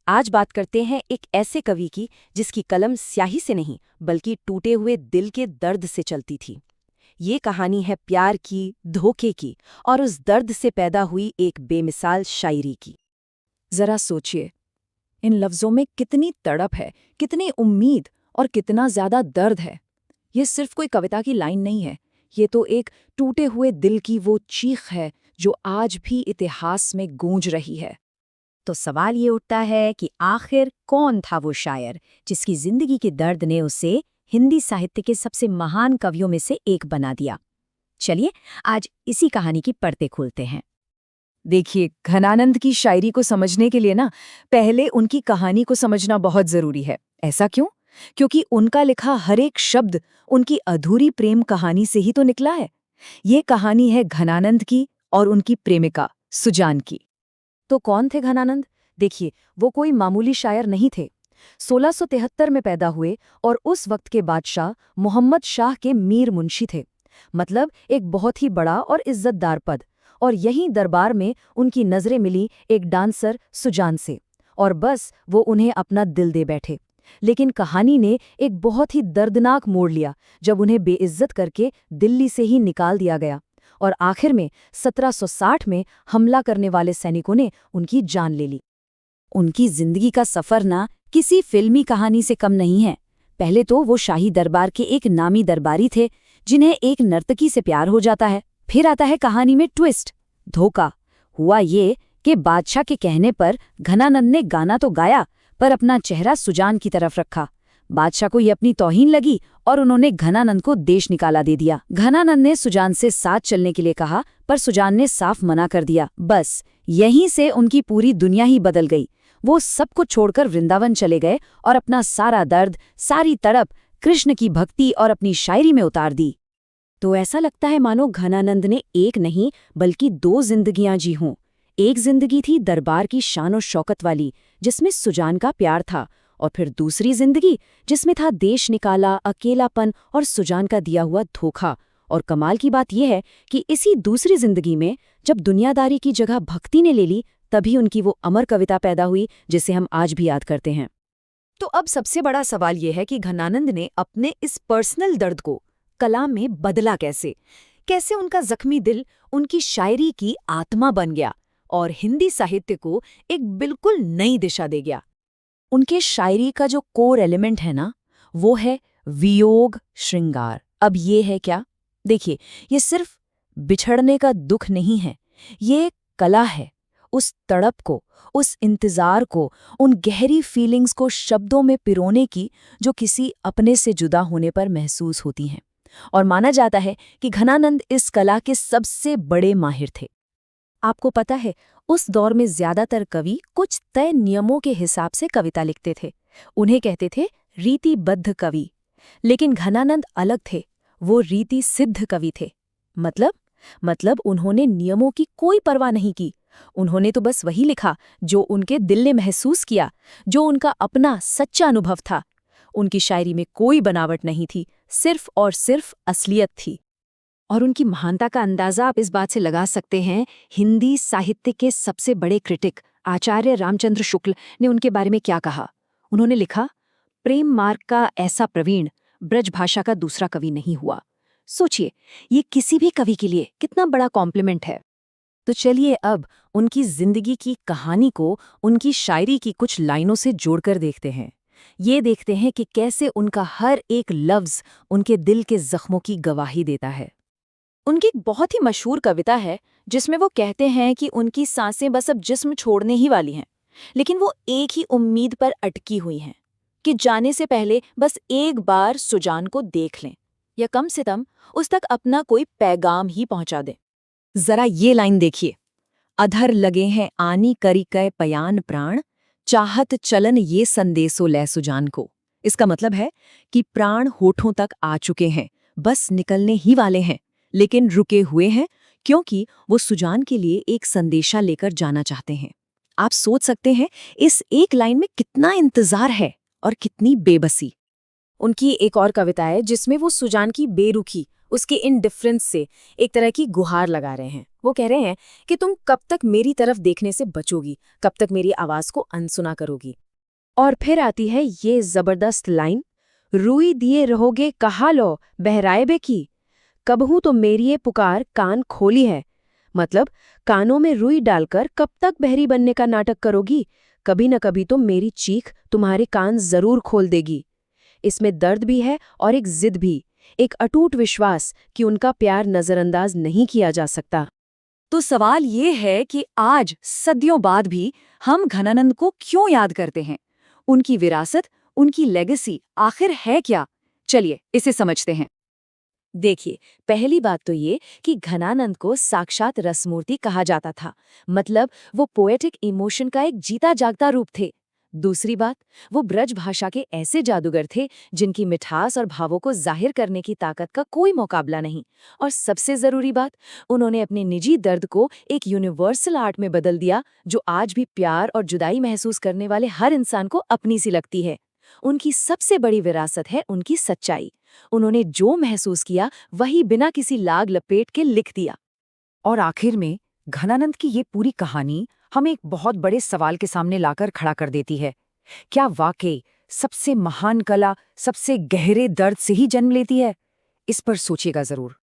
आज बात करते हैं एक ऐसे कवि की जिसकी कलम स्याही से नहीं बल्कि टूटे हुए दिल के दर्द से चलती थी। ये कहानी है प्यार की, धोखे की और उस दर्द से पैदा हुई एक बेमिसाल शायरी की। जरा सोचिए, इन लफ्जों में कितनी तड़प है, कितनी उम्मीद और कितना ज्यादा दर्द है। ये सिर्फ कोई कविता की लाइन नहीं है, ये तो एक टूटे हुए दिल की वो चीख है जो आज भी इतिहास में गूंज रही है। तो सवाल ये उठता है कि आखिर कौन था वो शायर जिसकी जिंदगी के दर्द ने उसे हिंदी साहित्य के सबसे महान कवियों में से एक बना दिया। चलिए आज इसी कहानी की परतें खोलते हैं। देखिए, घनानंद की शायरी को समझने के लिए ना पहले उनकी कहानी को समझना बहुत जरूरी है। ऐसा क्यों? क्योंकि उनका लिखा हर एक शब्द उनकी अधूरी प्रेम कहानी से ही तो निकला है। ये कहानी है घनानंद की और उनकी प्रेमिका सुजान की। तो कौन थे घनानंद? देखिए, वो कोई मामूली शायर नहीं थे। 1673 में पैदा हुए और उस वक्त के बादशाह मोहम्मद शाह के मीर मुंशी थे। मतलब एक बहुत ही बड़ा और इज्जतदार पद। और यहीं दरबार में उनकी नजरें मिली एक डांसर सुजान से, और बस वो उन्हें अपना दिल दे बैठे। लेकिन कहानी ने एक बहुत ही दर्दनाक मोड़ लिया जब उन्हें बेइज्जत करके दिल्ली से ही निकाल दिया गया और आखिर में 1760 में हमला करने वाले सैनिकों ने उनकी जान ले ली। उनकी जिंदगी का सफर ना किसी फिल्मी कहानी से कम नहीं है। पहले तो वो शाही दरबार के एक नामी दरबारी थे जिन्हें एक नर्तकी से प्यार हो जाता है। फिर आता है कहानी में ट्विस्ट, धोखा। हुआ ये कि बादशाह के कहने पर घनानंद ने गाना तो गाया पर अपना चेहरा सुजान की तरफ रखा। बादशाह को ये अपनी तौहीन लगी और उन्होंने घनानंद को देश निकाला दे दिया। घनानंद ने सुजान से साथ चलने के लिए कहा पर सुजान ने साफ मना कर दिया। बस यहीं से उनकी पूरी दुनिया ही बदल गई। वो सब कुछ छोड़कर वृंदावन चले गए और अपना सारा दर्द, सारी तड़प कृष्ण की भक्ति और अपनी शायरी में उतार दी। तो ऐसा लगता है मानो घनानंद ने एक नहीं बल्कि दो जिंदगियां जी हों। एक जिंदगी थी दरबार की शान और शौकत वाली जिसमें सुजान का प्यार था, और फिर दूसरी जिंदगी जिसमें था देश निकाला, अकेलापन और सुजान का दिया हुआ धोखा। और कमाल की बात यह है कि इसी दूसरी जिंदगी में जब दुनियादारी की जगह भक्ति ने ले ली तभी उनकी वो अमर कविता पैदा हुई जिसे हम आज भी याद करते हैं। तो अब सबसे बड़ा सवाल यह है कि घनानंद ने अपने इस पर्सनल दर्द को कलाम में बदला कैसे? कैसे उनका जख्मी दिल उनकी शायरी की आत्मा बन गया और हिंदी साहित्य को एक बिल्कुल नई दिशा दे गया? उनके शायरी का जो कोर एलिमेंट है ना, वो है वियोग श्रृंगार। अब ये है क्या? देखिए, ये सिर्फ बिछड़ने का दुख नहीं है, ये एक कला है। उस तड़प को, उस इंतजार को, उन गहरी फीलिंग्स को शब्दों में पिरोने की जो किसी अपने से जुदा होने पर महसूस होती हैं। और माना जाता है कि घनानंद इस कला के सबसे बड़े माहिर थे। आपको पता है, उस दौर में ज्यादातर कवि कुछ तय नियमों के हिसाब से कविता लिखते थे। उन्हें कहते थे रीतिबद्ध कवि। लेकिन घनानंद अलग थे, वो रीति सिद्ध कवि थे। मतलब उन्होंने नियमों की कोई परवाह नहीं की। उन्होंने तो बस वही लिखा जो उनके दिल ने महसूस किया, जो उनका अपना सच्चा अनुभव था। उनकी शायरी में कोई बनावट नहीं थी, सिर्फ और सिर्फ असलियत थी। और उनकी महानता का अंदाजा आप इस बात से लगा सकते हैं, हिंदी साहित्य के सबसे बड़े क्रिटिक आचार्य रामचंद्र शुक्ल ने उनके बारे में क्या कहा। उन्होंने लिखा, प्रेम मार्ग का ऐसा प्रवीण ब्रज भाषा का दूसरा कवि नहीं हुआ। सोचिए, ये किसी भी कवि के लिए कितना बड़ा कॉम्प्लीमेंट है। तो चलिए अब उनकी जिंदगी की कहानी को उनकी शायरी की कुछ लाइनों से जोड़कर देखते हैं। ये देखते हैं कि कैसे उनका हर एक लफ्ज उनके दिल के जख्मों की गवाही देता है। उनकी एक बहुत ही मशहूर कविता है जिसमें वो कहते हैं कि उनकी सांसें बस अब जिस्म छोड़ने ही वाली हैं, लेकिन वो एक ही उम्मीद पर अटकी हुई हैं कि जाने से पहले बस एक बार सुजान को देख लें, या कम से कम उस तक अपना कोई पैगाम ही पहुंचा दें। जरा ये लाइन देखिए, अधर लगे हैं आनी करी कै पयान प्राण, चाहत चलन ये संदेशो लै सुजान को। इसका मतलब है कि प्राण होठों तक आ चुके हैं, बस निकलने ही वाले हैं, लेकिन रुके हुए हैं क्योंकि वो सुजान के लिए एक संदेशा लेकर जाना चाहते हैं। आप सोच सकते हैं इस एक लाइन में कितना इंतजार है और कितनी बेबसी। उनकी एक और कविता है जिसमें वो सुजान की बेरुखी उसके इनडिफरेंस से एक तरह की गुहार लगा रहे हैं। वो कह रहे हैं कि तुम कब तक मेरी तरफ देखने से बचोगी, कब तक मेरी आवाज को अनसुना करोगी। और फिर आती है ये जबरदस्त लाइन, रुई दिए रहोगे कहा लो बहराए की, कबहू तो मेरी ये पुकार कान खोली है। मतलब कानों में रुई डालकर कब तक बहरी बनने का नाटक करोगी, कभी न कभी तो मेरी चीख तुम्हारे कान जरूर खोल देगी। इसमें दर्द भी है और एक जिद भी, एक अटूट विश्वास कि उनका प्यार नजरअंदाज नहीं किया जा सकता। तो सवाल ये है कि आज सदियों बाद भी हम घनानंद को क्यों याद करते हैं? उनकी विरासत, उनकी लेगेसी आखिर है क्या? चलिए इसे समझते हैं। देखिए, पहली बात तो ये कि घनानंद को साक्षात रसमूर्ति कहा जाता था। मतलब वो पोएटिक इमोशन का एक जीता जागता रूप थे। दूसरी बात, वो ब्रज भाषा के ऐसे जादूगर थे जिनकी मिठास और भावों को जाहिर करने की ताकत का कोई मुकाबला नहीं। और सबसे जरूरी बात, उन्होंने अपने निजी दर्द को एक यूनिवर्सल आर्ट में बदल दिया जो आज भी प्यार और जुदाई महसूस करने वाले हर इंसान को अपनी सी लगती है। उनकी सबसे बड़ी विरासत है उनकी सच्चाई। उन्होंने जो महसूस किया वही बिना किसी लाग लपेट के लिख दिया। और आखिर में घनानंद की ये पूरी कहानी हमें एक बहुत बड़े सवाल के सामने लाकर खड़ा कर देती है। क्या वाकई सबसे महान कला सबसे गहरे दर्द से ही जन्म लेती है? इस पर सोचिएगा जरूर।